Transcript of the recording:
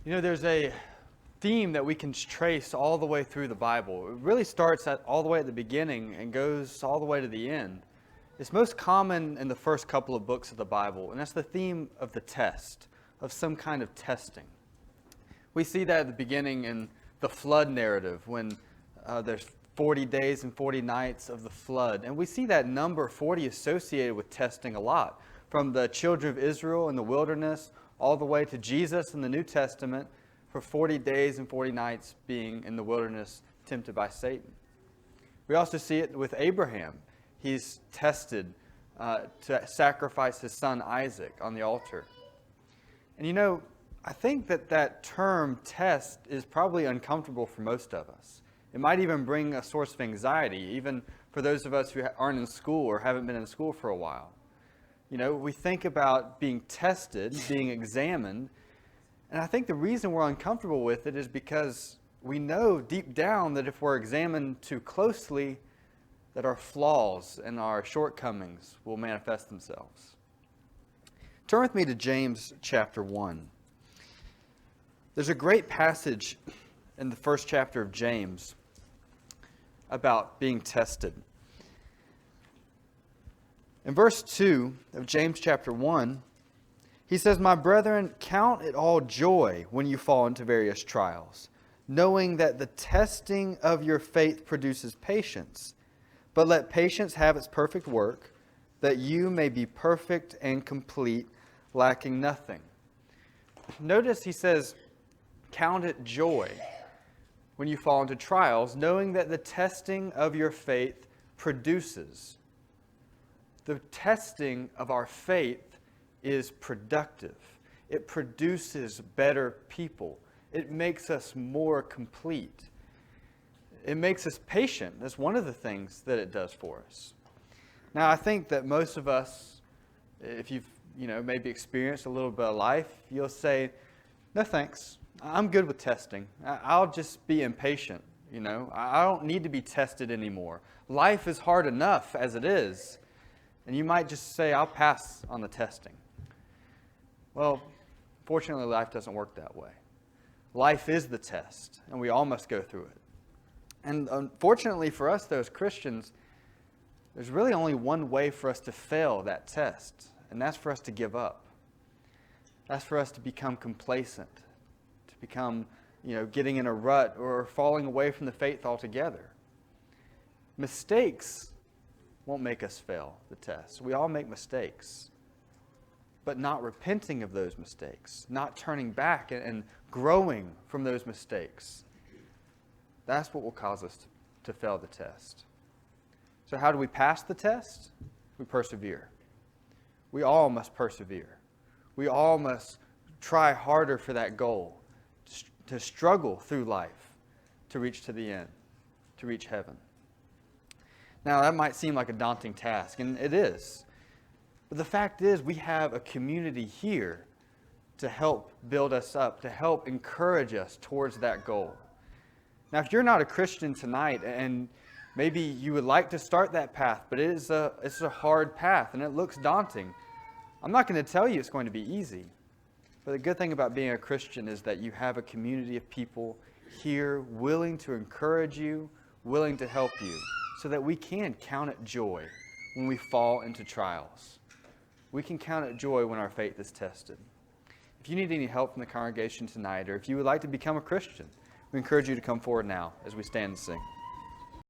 You know, there's a theme that we can trace all the way through the Bible. It really starts all the way at the beginning and goes all the way to the end. It's most common in the first couple of books of the Bible, and that's the theme of the test, of some kind of testing. We see that at the beginning in the flood narrative when there's 40 days and 40 nights of the flood. And we see that number 40 associated with testing a lot, from the children of Israel in the wilderness all the way to Jesus in the New Testament for 40 days and 40 nights being in the wilderness tempted by Satan. We also see it with Abraham. He's tested to sacrifice his son Isaac on the altar. And you know, I think that term test is probably uncomfortable for most of us. It might even bring a source of anxiety, even for those of us who aren't in school or haven't been in school for a while. You know, we think about being tested, being examined, and I think the reason we're uncomfortable with it is because we know deep down that if we're examined too closely, that our flaws and our shortcomings will manifest themselves. Turn with me to James chapter 1. There's a great passage in the first chapter of James about being tested. In verse 2 of James chapter 1, he says, "My brethren, count it all joy when you fall into various trials, knowing that the testing of your faith produces patience. But let patience have its perfect work, that you may be perfect and complete, lacking nothing." Notice he says, count it joy when you fall into trials, knowing that the testing of your faith produces. The testing of our faith is productive. It produces better people. It makes us more complete. It makes us patient. That's one of the things that it does for us. Now, I think that most of us, if you've maybe experienced a little bit of life, you'll say, "No thanks. I'm good with testing. I'll just be impatient. I don't need to be tested anymore. Life is hard enough as it is." And you might just say, "I'll pass on the testing." Well, fortunately, life doesn't work that way. Life is the test, and we all must go through it. And unfortunately for us, though, as Christians, there's really only one way for us to fail that test, and that's for us to give up. That's for us to become complacent, to become, getting in a rut or falling away from the faith altogether. Mistakes won't make us fail the test. We all make mistakes. But not repenting of those mistakes, not turning back and growing from those mistakes, that's what will cause us to fail the test. So how do we pass the test? We persevere. We all must persevere. We all must try harder for that goal, to struggle through life, to reach to the end, to reach heaven. Now, that might seem like a daunting task, and it is. But the fact is, we have a community here to help build us up, to help encourage us towards that goal. Now, if you're not a Christian tonight, and maybe you would like to start that path, but it's a hard path, and it looks daunting, I'm not going to tell you it's going to be easy. But the good thing about being a Christian is that you have a community of people here willing to encourage you, willing to help you, so that we can count it joy when we fall into trials. We can count it joy when our faith is tested. If you need any help from the congregation tonight, or if you would like to become a Christian, we encourage you to come forward now as we stand and sing.